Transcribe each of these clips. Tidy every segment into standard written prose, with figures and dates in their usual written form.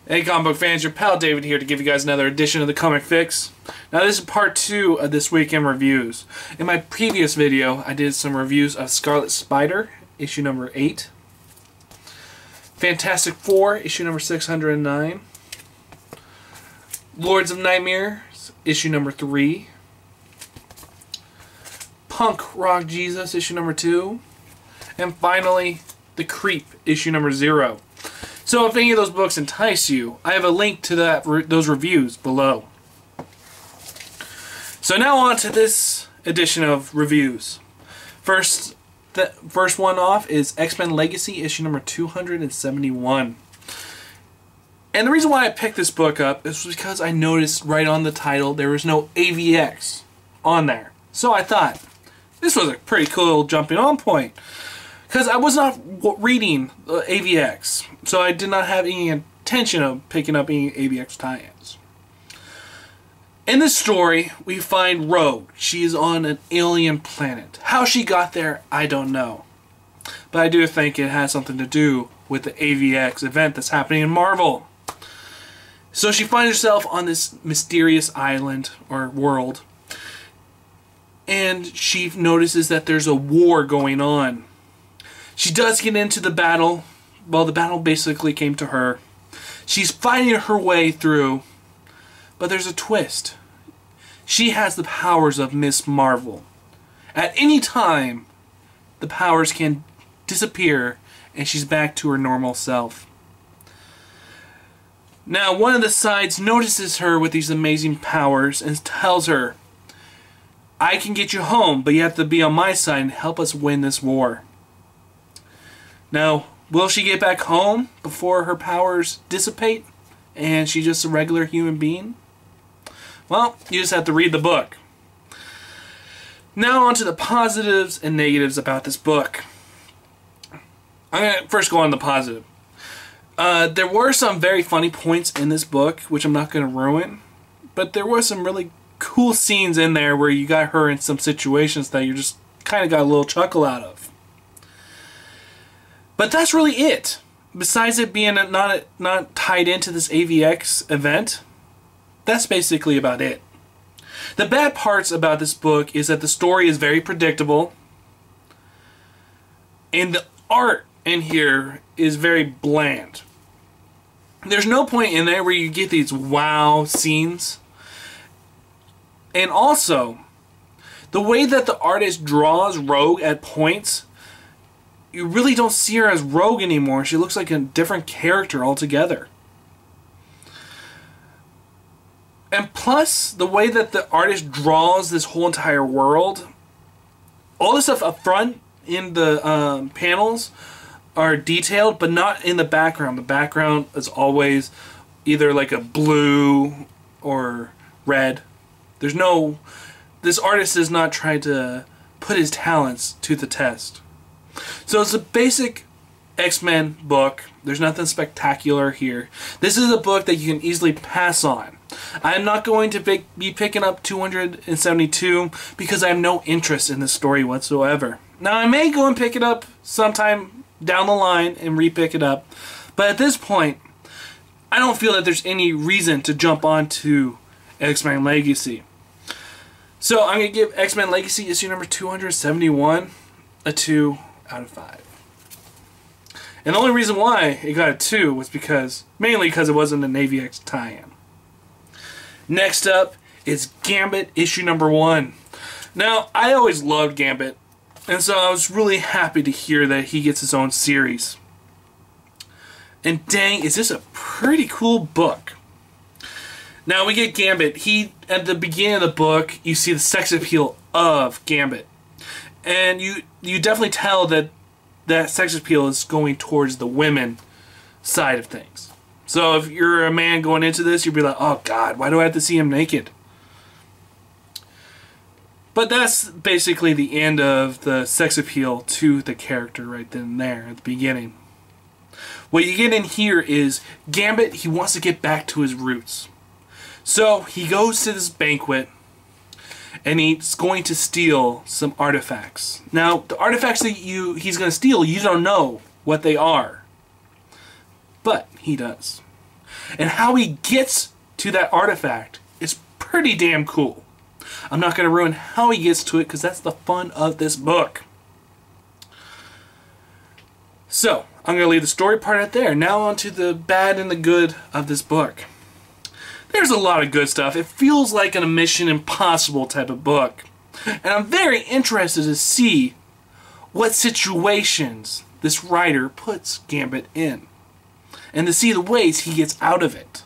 Hey comic book fans, your pal David here to give you guys another edition of the Comic Fix. Now this is part 2 of this week in reviews. In my previous video I did some reviews of Scarlet Spider, issue number 8. Fantastic Four, issue number 609. Lords of Nightmares, issue number 3. Punk Rock Jesus, issue number 2. And finally, The Creep, issue number 0. So if any of those books entice you, I have a link to those reviews below. So now on to this edition of reviews. The first one off is XMen Legacy, issue number 271. And the reason why I picked this book up is because I noticed right on the title there was no AVX on there. So I thought, this was a pretty cool jumping on point. Because I was not reading AVX, so I did not have any intention of picking up any AVX tie-ins. In this story, we find Rogue. She is on an alien planet. How she got there, I don't know. But I do think it has something to do with the AVX event that's happening in Marvel. So she finds herself on this mysterious island, or world, and she notices that there's a war going on. She does get into the battle. Well, the battle basically came to her. She's fighting her way through, but there's a twist. She has the powers of Miss Marvel. At any time, the powers can disappear and she's back to her normal self. Now, one of the sides notices her with these amazing powers and tells her, I can get you home, but you have to be on my side and help us win this war. Now, will she get back home before her powers dissipate and she's just a regular human being? Well, you just have to read the book. Now on to the positives and negatives about this book. I'm going to first go on the positive. There were some very funny points in this book, which I'm not going to ruin, but there were some really cool scenes in there where you got her in some situations that you just kind of got a little chuckle out of. But that's really it. Besides it being not tied into this AVX event, that's basically about it. The bad parts about this book is that the story is very predictable, and the art in here is very bland. There's no point in there where you get these wow scenes. And also, the way that the artist draws Rogue at points, you really don't see her as Rogue anymore. She looks like a different character altogether. And plus, the way that the artist draws this whole entire world, all the stuff up front in the panels are detailed, but not in the background. The background is always either like a blue or red. This artist is not trying to put his talents to the test. So it's a basic X-Men book. There's nothing spectacular here. This is a book that you can easily pass on. I'm not going to be picking up 272 because I have no interest in this story whatsoever. Now I may go and pick it up sometime down the line and re-pick it up, but at this point I don't feel that there's any reason to jump onto X-Men Legacy. So I'm going to give X-Men Legacy issue number 271 a 2 out of 5. And the only reason why it got a 2 was mainly because it wasn't an AVX tie-in. Next up is Gambit issue number 1. Now, I always loved Gambit, and so I was really happy to hear that he gets his own series. And dang, is this a pretty cool book. Now we get Gambit. At the beginning of the book, you see the sex appeal of Gambit. And you definitely tell that that sex appeal is going towards the women side of things. So if you're a man going into this, you'll be like, oh God, why do I have to see him naked? But that's basically the end of the sex appeal to the character right then and there at the beginning. What you get in here is Gambit, he wants to get back to his roots. So he goes to this banquet and he's going to steal some artifacts. Now, the artifacts that he's going to steal, you don't know what they are. But he does. And how he gets to that artifact is pretty damn cool. I'm not going to ruin how he gets to it because that's the fun of this book. So, I'm going to leave the story part out there. Now on to the bad and the good of this book. There's a lot of good stuff. It feels like a Mission Impossible type of book. And I'm very interested to see what situations this writer puts Gambit in. And to see the ways he gets out of it.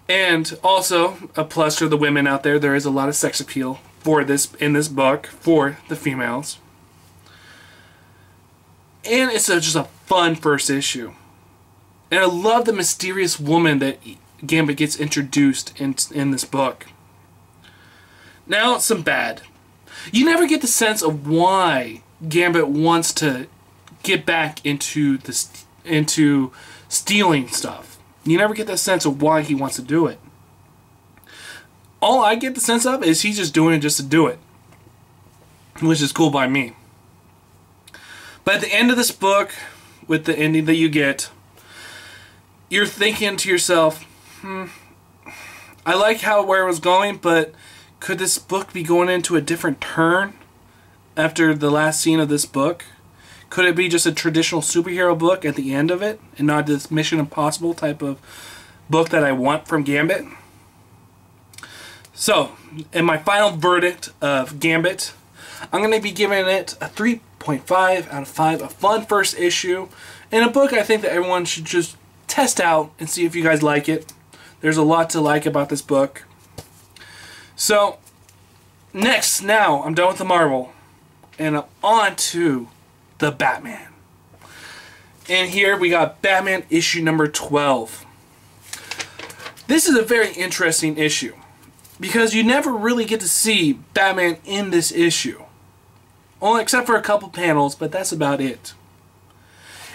And also, a plus for the women out there, there is a lot of sex appeal for this in this book for the females. And it's just a fun first issue. And I love the mysterious woman that Gambit gets introduced in this book. Now, some bad. You never get the sense of why Gambit wants to get back into stealing stuff. You never get that sense of why he wants to do it. All I get the sense of is he's just doing it just to do it. Which is cool by me. But at the end of this book, with the ending that you get, you're thinking to yourself, I like where it was going, but could this book be going into a different turn after the last scene of this book? Could it be just a traditional superhero book at the end of it, and not this Mission Impossible type of book that I want from Gambit? So, in my final verdict of Gambit, I'm going to be giving it a 3.5 out of 5, a fun first issue, and a book I think that everyone should just test out and see if you guys like it. There's a lot to like about this book. So, now, I'm done with the Marvel, and I'm on to the Batman. And here we got Batman issue number 12. This is a very interesting issue, because you never really get to see Batman in this issue. Only except for a couple panels, but that's about it.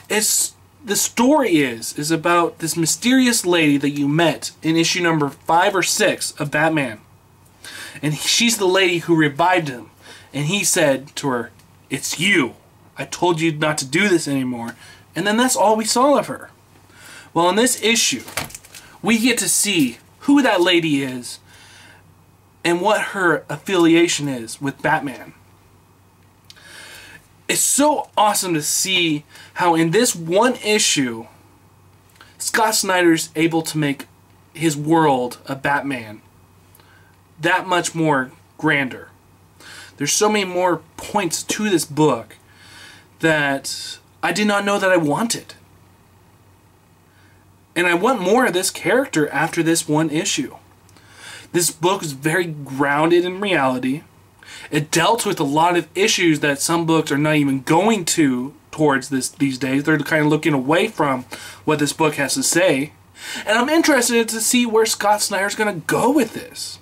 The story is about this mysterious lady that you met in issue number 5 or 6 of Batman. And she's the lady who revived him. And he said to her, "It's you. I told you not to do this anymore." And then that's all we saw of her. Well, in this issue, we get to see who that lady is and what her affiliation is with Batman. It's so awesome to see how in this one issue, Scott Snyder's able to make his world of Batman that much more grander. There's so many more points to this book that I did not know that I wanted. And I want more of this character after this one issue. This book is very grounded in reality. It dealt with a lot of issues that some books are not even going towards these days. They're kind of looking away from what this book has to say. And I'm interested to see where Scott Snyder's going to go with this.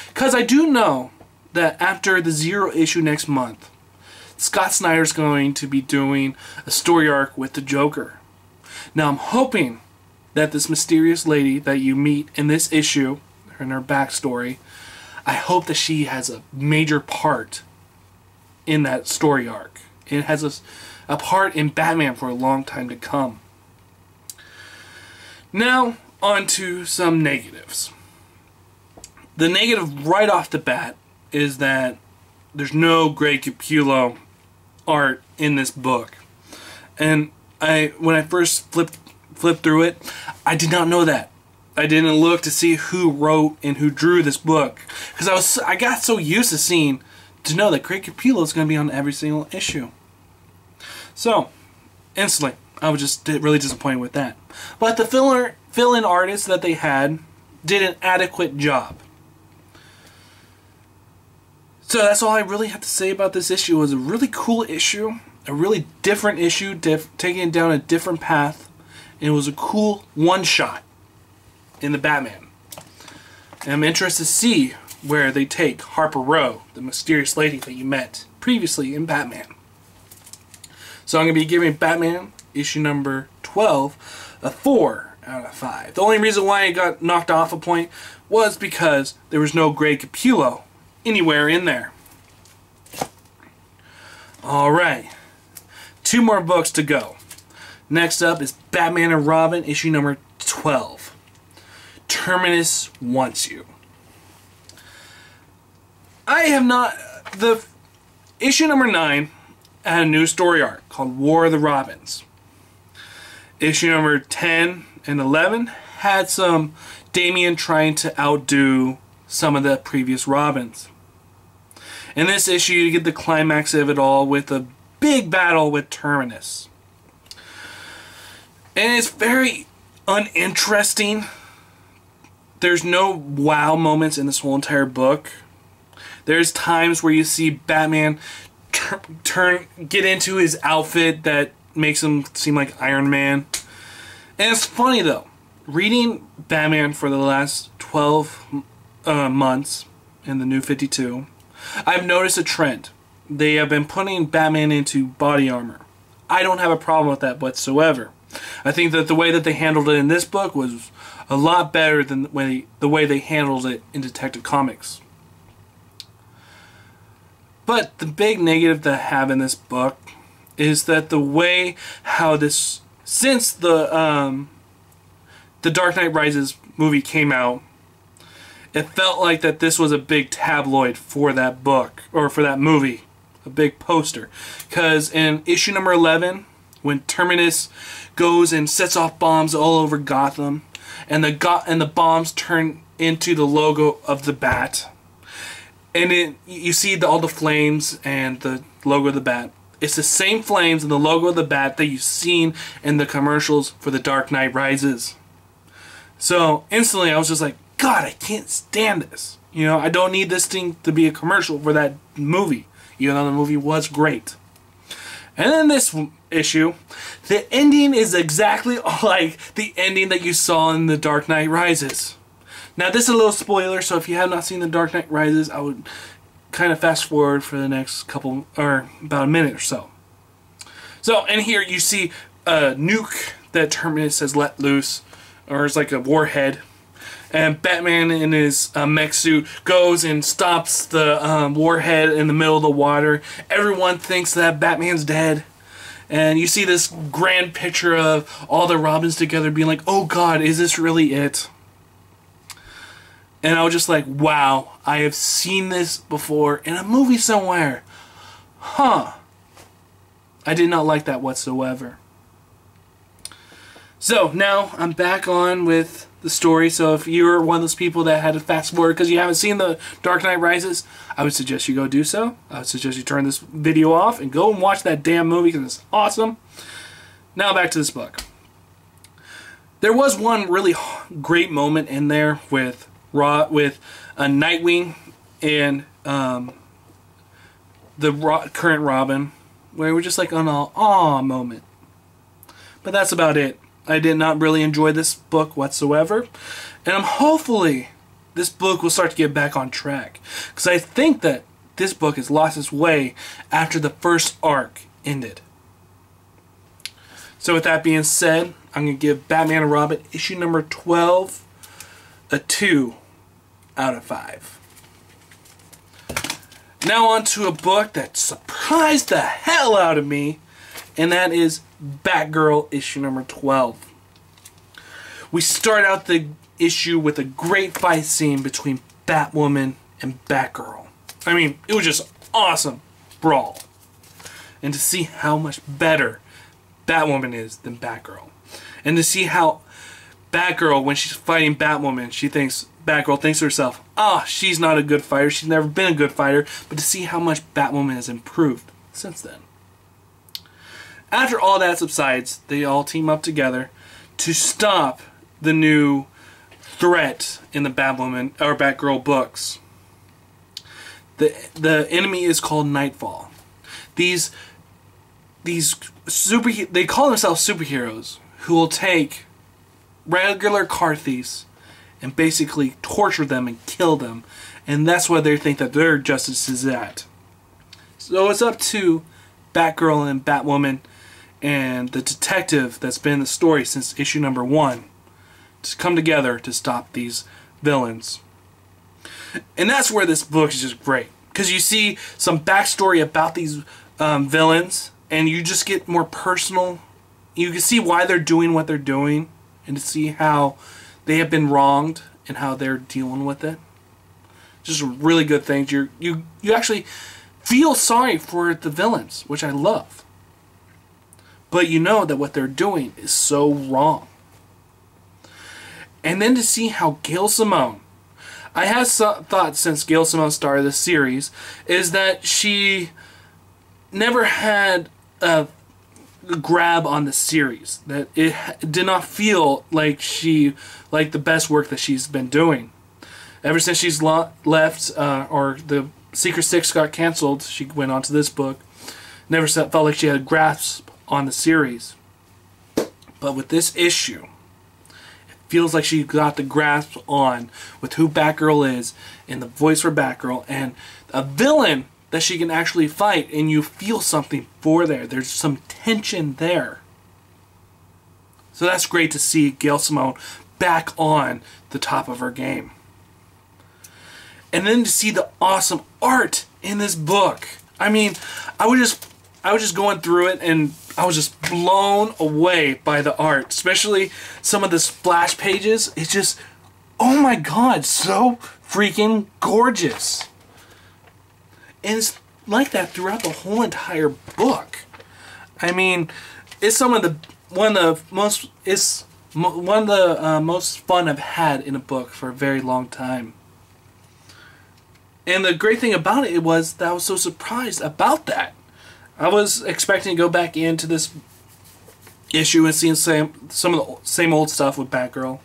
Because I do know that after the 0 issue next month, Scott Snyder's going to be doing a story arc with the Joker. Now I'm hoping that this mysterious lady that you meet in this issue, in her backstory, I hope that she has a major part in that story arc. It has a part in Batman for a long time to come. Now, on to some negatives. The negative right off the bat is that there's no Greg Capullo art in this book. And when I first flipped through it, I did not know that. I didn't look to see who wrote and who drew this book, because I got so used to know that Greg Capullo is going to be on every single issue. So, instantly, I was just really disappointed with that. But the fill-in artists that they had did an adequate job. So that's all I really have to say about this issue. It was a really cool issue, a really different issue, taking it down a different path, and it was a cool one-shot in the Batman. And I'm interested to see where they take Harper Row, the mysterious lady that you met previously in Batman. So I'm going to be giving Batman issue number 12 a 4 out of 5. The only reason why it got knocked off a point was because there was no Greg Capullo anywhere in there. Alright, 2 more books to go. Next up is Batman and Robin, issue number 12. Terminus Wants You. I have not... The issue number 9 had a new story arc called War of the Robins. Issue number 10 and 11 had some Damian trying to outdo some of the previous Robins. In this issue, you get the climax of it all with a big battle with Terminus. And it's very uninteresting. There's no wow moments in this whole entire book. There's times where you see Batman get into his outfit that makes him seem like Iron Man. And it's funny though, reading Batman for the last 12 months in the New 52, I've noticed a trend. They have been putting Batman into body armor. I don't have a problem with that whatsoever. I think that the way that they handled it in this book was a lot better than the way they handled it in Detective Comics. But the big negative that I have in this book is that the way how this, since the Dark Knight Rises movie came out, it felt like that this was a big tabloid for that book, or for that movie, a big poster. Because in issue number 11, when Terminus goes and sets off bombs all over Gotham, and the bombs turn into the logo of the Bat, and you see all the flames and the logo of the Bat. It's the same flames and the logo of the Bat that you've seen in the commercials for The Dark Knight Rises. So instantly I was just like, God, I can't stand this. You know, I don't need this thing to be a commercial for that movie, even though the movie was great. And then this issue, the ending is exactly like the ending that you saw in The Dark Knight Rises. Now this is a little spoiler, so if you have not seen The Dark Knight Rises, I would kind of fast forward for the next couple, or about a minute or so. So in here you see a nuke that Terminus has let loose, or it's like a warhead, and Batman in his mech suit goes and stops the warhead in the middle of the water. Everyone thinks that Batman's dead, and you see this grand picture of all the Robins together being like, oh God, is this really it? And I was just like, wow, I have seen this before in a movie somewhere. Huh. I did not like that whatsoever. So now I'm back on with the story. So if you're one of those people that had to fast forward because you haven't seen The Dark Knight Rises, I would suggest you go do so. I would suggest you turn this video off and go and watch that damn movie because it's awesome. Now back to this book. There was one really great moment in there with a Nightwing and the current Robin, where we're just like on an aw moment. But that's about it. I did not really enjoy this book whatsoever, and hopefully this book will start to get back on track, because I think that this book has lost its way after the first arc ended. So with that being said, I'm going to give Batman and Robin issue number 12 a 2 out of 5. Now on to a book that surprised the hell out of me, and that is Batgirl issue number 12. We start out the issue with a great fight scene between Batwoman and Batgirl. I mean, it was just awesome brawl. And to see how much better Batwoman is than Batgirl. And to see how Batgirl, when she's fighting Batwoman, Batgirl thinks to herself, ah, she's not a good fighter, she's never been a good fighter, but to see how much Batwoman has improved since then. After all that subsides, they all team up together to stop the new threat in the Batwoman or Batgirl books. The enemy is called Nightfall. They call themselves superheroes who will take regular car thieves and basically torture them and kill them, and that's why they think that their justice is at. So it's up to Batgirl and Batwoman and the detective that's been in the story since issue number 1 to come together to stop these villains. And that's where this book is just great, because you see some backstory about these villains, and you just get more personal, you can see why they're doing what they're doing, and to see how they have been wronged and how they're dealing with it. Just really good things. You actually feel sorry for the villains, which I love. But you know that what they're doing is so wrong. And then to see how Gail Simone, I have thought since Gail Simone started this series, is that she never had a grab on the series. That it did not feel like the best work that she's been doing. Ever since she's left, or the Secret Six got canceled, she went on to this book. Never felt like she had a grasp on the series. But with this issue, it feels like she got the grasp on with who Batgirl is, and the voice for Batgirl, and a villain that she can actually fight, and you feel something for there. There's some tension there. So that's great to see Gail Simone back on the top of her game. And then to see the awesome art in this book. I mean, I was just going through it, and I was just blown away by the art. Especially some of the splash pages. It's just, oh my god, so freaking gorgeous. And it's like that throughout the whole entire book. I mean, it's one of the most fun I've had in a book for a very long time. And the great thing about it was that I was so surprised about that. I was expecting to go back into this issue and see some of the same old stuff with Batgirl.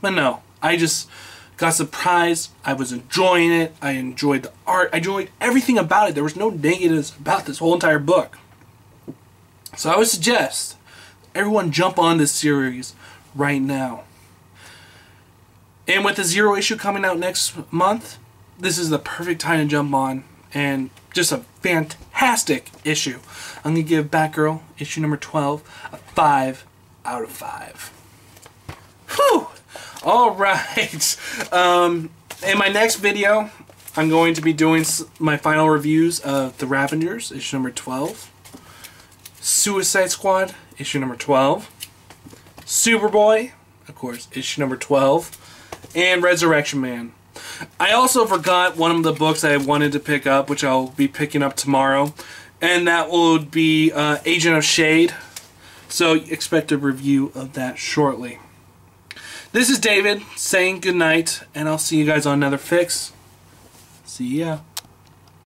But no, I just got surprised. I was enjoying it. I enjoyed the art. I enjoyed everything about it. There was no negatives about this whole entire book. So I would suggest everyone jump on this series right now. And with the Zero issue coming out next month, this is the perfect time to jump on, and just a fantastic issue. I'm going to give Batgirl issue number 12 a 5 out of 5. Whew! Alright. In my next video, I'm going to be doing my final reviews of The Ravengers, issue number 12. Suicide Squad, issue number 12. Superboy, of course, issue number 12. And Resurrection Man. I also forgot one of the books I wanted to pick up, which I'll be picking up tomorrow, and that would be Agent of Shade. So expect a review of that shortly. This is David saying goodnight, and I'll see you guys on another fix. See ya.